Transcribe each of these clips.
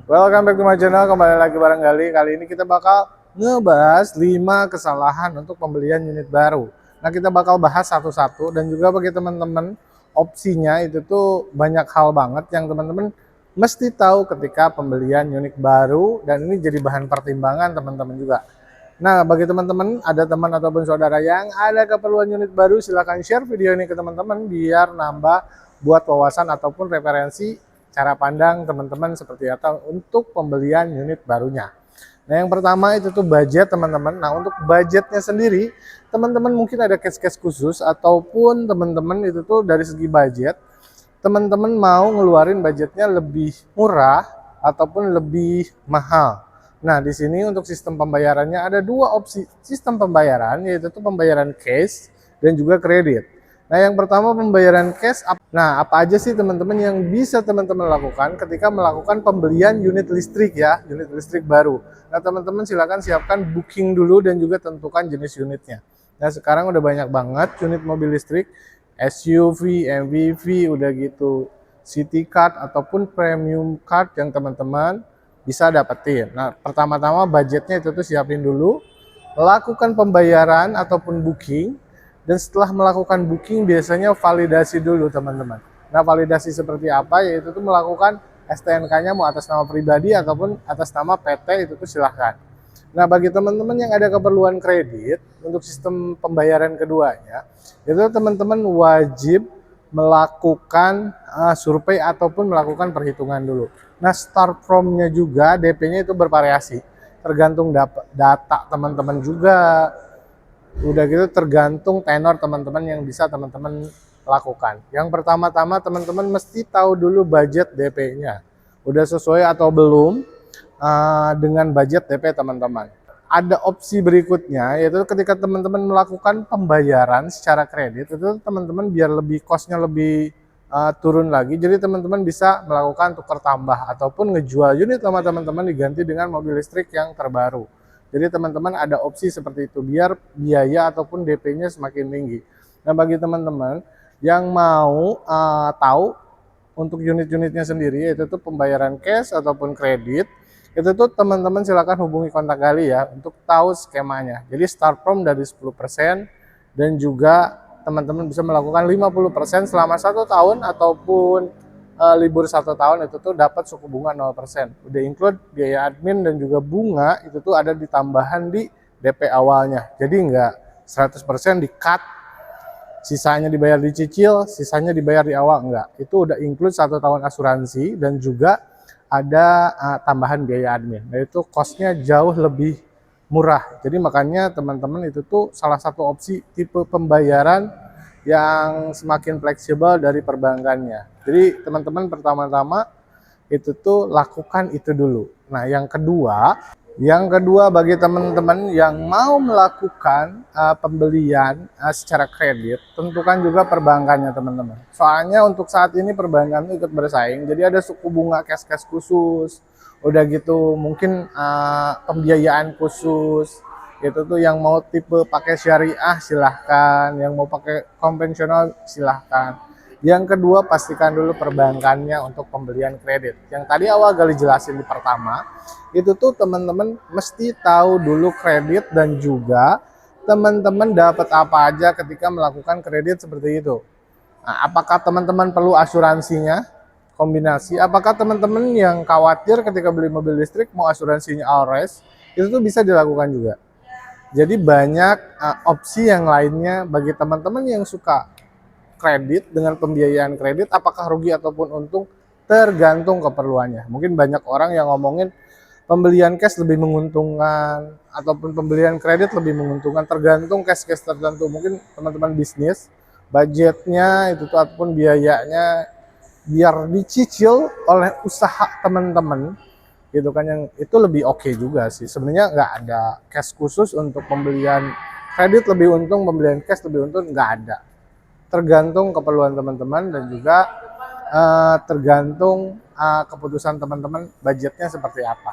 Welcome back to my channel, kembali lagi bareng Gali. Kali ini kita bakal ngebahas 5 kesalahan untuk pembelian unit baru. Nah, kita bakal bahas satu-satu dan juga bagi teman-teman opsinya itu tuh banyak hal banget yang teman-teman mesti tahu ketika pembelian unit baru, dan ini jadi bahan pertimbangan teman-teman juga. Nah, bagi teman-teman, ada teman ataupun saudara yang ada keperluan unit baru, silahkan share video ini ke teman-teman biar nambah buat wawasan ataupun referensi cara pandang teman-teman seperti apa untuk pembelian unit barunya. Nah, yang pertama itu tuh budget teman-teman. Nah, untuk budgetnya sendiri, teman-teman mungkin ada case-case khusus ataupun teman-teman itu tuh dari segi budget, teman-teman mau ngeluarin budgetnya lebih murah ataupun lebih mahal. Nah, di sini untuk sistem pembayarannya ada dua opsi sistem pembayaran, yaitu tuh pembayaran cash dan juga kredit. Nah, yang pertama pembayaran cash. Nah, apa aja sih teman-teman yang bisa teman-teman lakukan ketika melakukan pembelian unit listrik ya, unit listrik baru. Nah, teman-teman silakan siapkan booking dulu dan juga tentukan jenis unitnya. Nah, sekarang udah banyak banget unit mobil listrik, SUV, MPV, udah gitu City Card ataupun Premium Card yang teman-teman bisa dapetin. Nah, pertama-tama budgetnya itu tuh siapin dulu, lakukan pembayaran ataupun booking. Dan setelah melakukan booking biasanya validasi dulu teman-teman. Nah, validasi seperti apa? Yaitu tuh melakukan STNK-nya mau atas nama pribadi ataupun atas nama PT, itu tuh silahkan. Nah, bagi teman-teman yang ada keperluan kredit untuk sistem pembayaran keduanya, itu teman-teman wajib melakukan survei ataupun melakukan perhitungan dulu. Nah, start from-nya juga DP-nya itu bervariasi, tergantung data teman-teman juga. Udah gitu tergantung tenor teman-teman yang bisa teman-teman lakukan. Yang pertama-tama teman-teman mesti tahu dulu budget DP-nya. Udah sesuai atau belum dengan budget DP teman-teman. Ada opsi berikutnya, yaitu ketika teman-teman melakukan pembayaran secara kredit, itu teman-teman biar lebih cost-nya lebih turun lagi. Jadi teman-teman bisa melakukan tukar tambah ataupun ngejual unit sama teman-teman diganti dengan mobil listrik yang terbaru. Jadi teman-teman ada opsi seperti itu biar biaya ataupun DP-nya semakin tinggi. Nah, bagi teman-teman yang mau tahu untuk unit-unitnya sendiri, yaitu tuh pembayaran cash ataupun kredit, itu tuh teman-teman silakan hubungi kontak Gali ya untuk tahu skemanya. Jadi start from dari 10% dan juga teman-teman bisa melakukan 50% selama 1 tahun ataupun libur 1 tahun, itu tuh dapat suku bunga 0%. Udah include biaya admin dan juga bunga, itu tuh ada ditambahan di DP awalnya. Jadi enggak 100% di cut, sisanya dibayar dicicil, sisanya dibayar di awal, enggak. Itu udah include 1 tahun asuransi dan juga ada tambahan biaya admin. Nah, itu costnya jauh lebih murah. Jadi makanya teman-teman itu tuh salah satu opsi tipe pembayaran yang semakin fleksibel dari perbankannya. Jadi teman-teman pertama-tama itu tuh lakukan itu dulu. Nah, yang kedua bagi teman-teman yang mau melakukan pembelian secara kredit, tentukan juga perbankannya teman-teman. Soalnya untuk saat ini perbankan itu ikut bersaing, jadi ada suku bunga cash khusus, udah gitu mungkin pembiayaan khusus. Itu tuh yang mau tipe pakai syariah silahkan, yang mau pakai konvensional silahkan. Yang kedua, pastikan dulu perbankannya untuk pembelian kredit. Yang tadi awal Gali jelasin di pertama, itu tuh teman-teman mesti tahu dulu kredit dan juga teman-teman dapat apa aja ketika melakukan kredit seperti itu. Nah, apakah teman-teman perlu asuransinya? Kombinasi. Apakah teman-teman yang khawatir ketika beli mobil listrik mau asuransinya Alres? Itu tuh bisa dilakukan juga. Jadi banyak opsi yang lainnya bagi teman-teman yang suka kredit dengan pembiayaan kredit, apakah rugi ataupun untung tergantung keperluannya. Mungkin banyak orang yang ngomongin pembelian cash lebih menguntungkan ataupun pembelian kredit lebih menguntungkan, tergantung cash tertentu. Mungkin teman-teman bisnis budgetnya itu tuh ataupun biayanya biar dicicil oleh usaha teman-teman gitu kan, yang itu lebih oke juga sih. Sebenarnya nggak ada cash khusus untuk pembelian kredit lebih untung, pembelian cash lebih untung, nggak ada. Tergantung keperluan teman-teman dan juga tergantung keputusan teman-teman budgetnya seperti apa.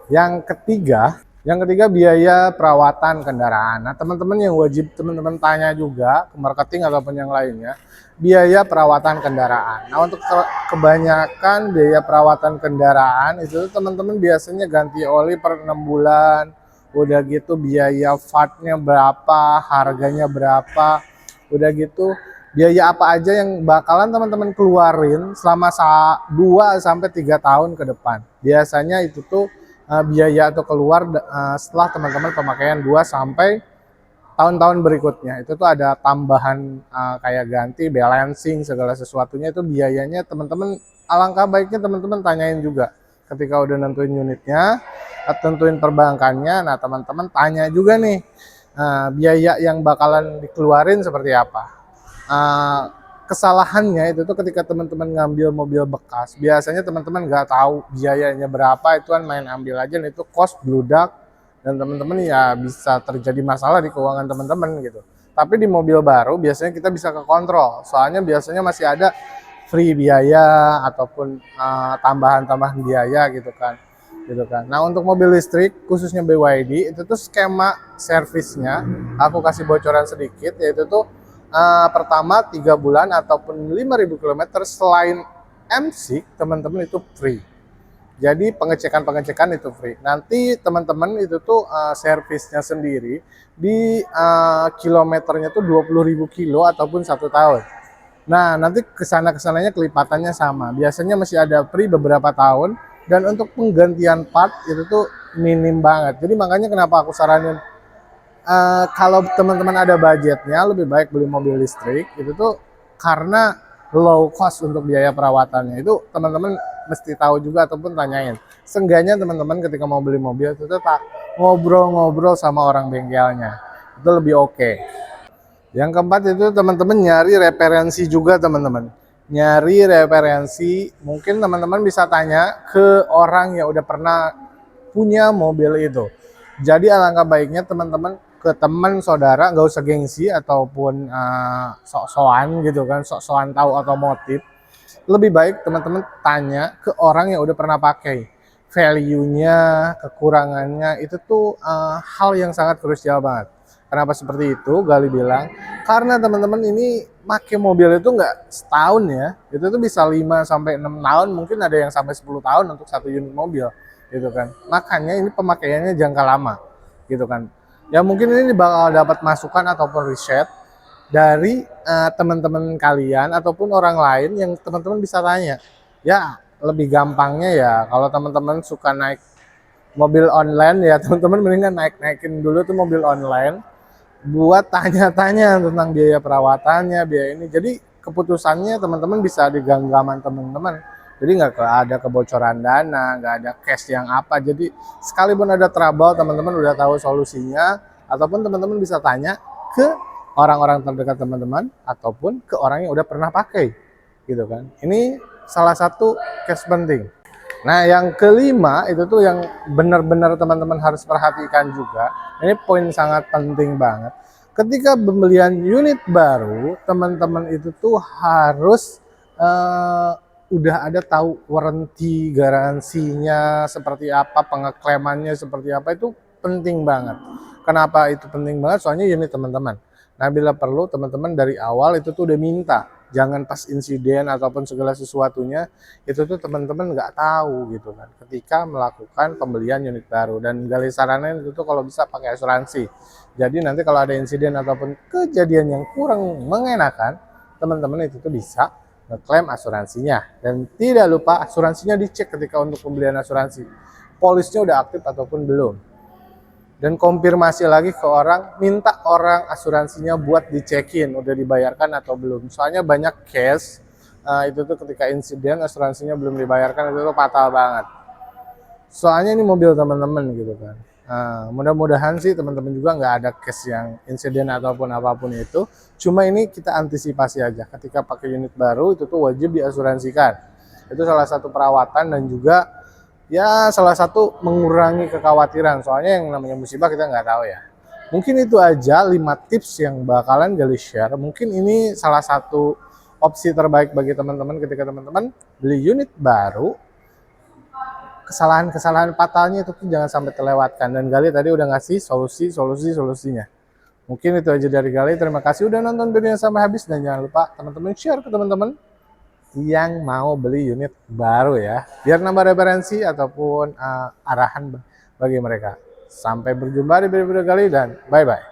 Yang ketiga, Yang ketiga, biaya perawatan kendaraan. Nah, teman-teman yang wajib teman-teman tanya juga ke marketing ataupun yang lainnya, biaya perawatan kendaraan. Nah, untuk kebanyakan biaya perawatan kendaraan itu teman-teman biasanya ganti oli per 6 bulan. Udah gitu biaya partnya berapa, harganya berapa. Udah gitu biaya apa aja yang bakalan teman-teman keluarin selama 2 sampai 3 tahun ke depan. Biasanya itu tuh biaya atau keluar setelah teman-teman pemakaian 2 sampai tahun-tahun berikutnya. Itu tuh ada tambahan kayak ganti, balancing, segala sesuatunya itu biayanya teman-teman, alangkah baiknya teman-teman tanyain juga ketika udah nentuin unitnya, tentuin perbankannya. Nah, teman-teman tanya juga nih biaya yang bakalan dikeluarin seperti apa. Kesalahannya itu tuh ketika teman-teman ngambil mobil bekas, biasanya teman-teman nggak tahu biayanya berapa, itu kan main ambil aja, itu cost bludak, dan teman-teman ya bisa terjadi masalah di keuangan teman-teman gitu. Tapi di mobil baru biasanya kita bisa ke kontrol, soalnya biasanya masih ada free biaya ataupun tambahan-tambahan biaya gitu kan. Nah, untuk mobil listrik khususnya BYD itu tuh skema servisnya, aku kasih bocoran sedikit, yaitu tuh pertama 3 bulan ataupun 5.000 km selain MC teman-teman itu free. Jadi pengecekan itu free. Nanti teman-teman itu tuh servisnya sendiri di kilometernya tuh 20.000 kilo ataupun 1 tahun. Nah, nanti kesananya kelipatannya sama. Biasanya masih ada free beberapa tahun, dan untuk penggantian part itu tuh minim banget. Jadi makanya kenapa aku saranin kalau teman-teman ada budgetnya, lebih baik beli mobil listrik itu tuh karena low cost untuk biaya perawatannya. Itu teman-teman mesti tahu juga ataupun tanyain. Seenggaknya teman-teman ketika mau beli mobil itu tuh tak ngobrol-ngobrol sama orang bengkelnya. Itu lebih oke. Yang keempat itu teman-teman nyari referensi juga teman-teman. Nyari referensi, mungkin teman-teman bisa tanya ke orang yang udah pernah punya mobil itu. Jadi alangkah baiknya teman-teman ke teman saudara, nggak usah gengsi ataupun sok-sokan gitu kan, sok-sokan tahu otomotif. Lebih baik teman-teman tanya ke orang yang udah pernah pakai. Value-nya, kekurangannya itu tuh hal yang sangat krusial banget. Kenapa seperti itu? Gali bilang, karena teman-teman ini pakai mobil itu nggak setahun ya, itu tuh bisa 5 sampai 6 tahun, mungkin ada yang sampai 10 tahun untuk satu unit mobil gitu kan. Makanya ini pemakaiannya jangka lama gitu kan. Ya mungkin ini bakal dapat masukan ataupun riset dari teman-teman kalian ataupun orang lain yang teman-teman bisa tanya. Ya lebih gampangnya ya kalau teman-teman suka naik mobil online ya teman-teman mendingan naikin dulu tuh mobil online buat tanya-tanya tentang biaya perawatannya, biaya ini. Jadi keputusannya teman-teman bisa di genggaman teman-teman. Jadi nggak ada kebocoran dana, nggak ada cash yang apa. Jadi sekalipun ada trouble, teman-teman udah tahu solusinya, ataupun teman-teman bisa tanya ke orang-orang terdekat teman-teman, ataupun ke orang yang udah pernah pakai, gitu kan. Ini salah satu case penting. Nah, yang kelima itu tuh yang benar-benar teman-teman harus perhatikan juga. Ini poin sangat penting banget. Ketika pembelian unit baru, teman-teman itu tuh harus udah ada tahu warranty, garansinya seperti apa, pengeklaimannya seperti apa, itu penting banget. Kenapa itu penting banget? Soalnya unit teman-teman. Nah, bila perlu teman-teman dari awal itu tuh udah minta. Jangan pas insiden ataupun segala sesuatunya itu tuh teman-teman nggak tahu gitu kan ketika melakukan pembelian unit baru. Dan gali saranin itu tuh kalau bisa pakai asuransi. Jadi nanti kalau ada insiden ataupun kejadian yang kurang mengenakan, teman-teman itu tuh bisa ngeklaim asuransinya. Dan tidak lupa asuransinya dicek ketika untuk pembelian asuransi, polisnya udah aktif ataupun belum. Dan konfirmasi lagi ke orang, minta orang asuransinya buat dicekin udah dibayarkan atau belum. Soalnya banyak case itu tuh ketika insiden asuransinya belum dibayarkan, itu tuh fatal banget. Soalnya ini mobil teman-teman gitu kan. Mudah-mudahan sih teman-teman juga nggak ada case yang insiden ataupun apapun itu. Cuma ini kita antisipasi aja. Ketika pakai unit baru itu tuh wajib diasuransikan. Itu salah satu perawatan dan juga ya salah satu mengurangi kekhawatiran. Soalnya yang namanya musibah kita nggak tahu ya. Mungkin itu aja 5 tips yang bakalan Gali share. Mungkin ini salah satu opsi terbaik bagi teman-teman ketika teman-teman beli unit baru kesalahan-kesalahan fatalnya itu jangan sampai terlewatkan. Dan Gali tadi udah ngasih solusinya. Mungkin itu aja dari Gali. Terima kasih udah nonton videonya sampai habis, dan jangan lupa teman-teman share ke teman-teman yang mau beli unit baru ya, biar nambah referensi ataupun arahan bagi mereka. Sampai berjumpa di video-video Gali dan bye-bye.